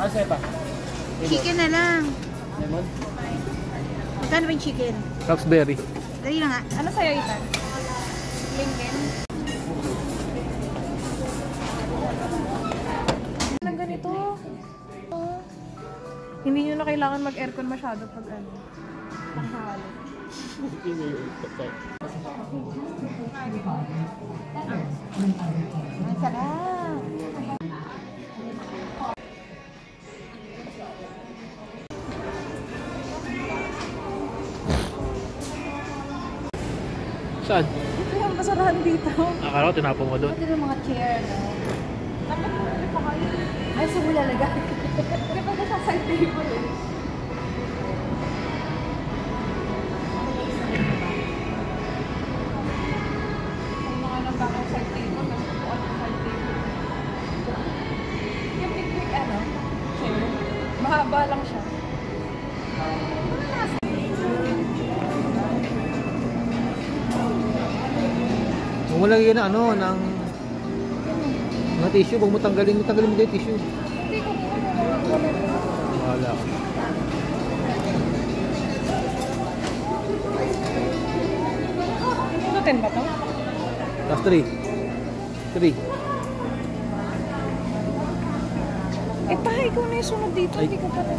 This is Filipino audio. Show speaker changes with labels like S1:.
S1: Ano pa?
S2: Chicken na lang.
S1: Lemon?
S2: Magkano ba yung chicken?
S1: Roxbury.
S2: Dali na nga. Ano sa'yo, Ethan? Lincoln? Ang ganito. Hindi nyo na kailangan mag-aircon masyado pag ano. Tanghali. Ang sarap.
S1: Saan?
S2: Ito yung basurahan dito.
S1: Akala ko tinapon mo doon.
S2: Ito yung mga chair, no? Dapat mo pa kayo. Ay, sa mula lagay. Hindi pa na siya side table eh. Kung mga nabakang side table, mas pupuan ng side table. Yung picnic ano? Chair. Mahaba lang siya.
S1: Kung wala yan ano, ng mga tissue, huwag mo tanggalin mo din yung tissue.
S2: Hindi ko muna.
S1: Wala ka.
S2: Ito 10 ba to?
S1: Last 3. 3.
S2: Eh pa, ikaw na yung sunod dito.
S1: Ay.
S2: Hindi ko pa na.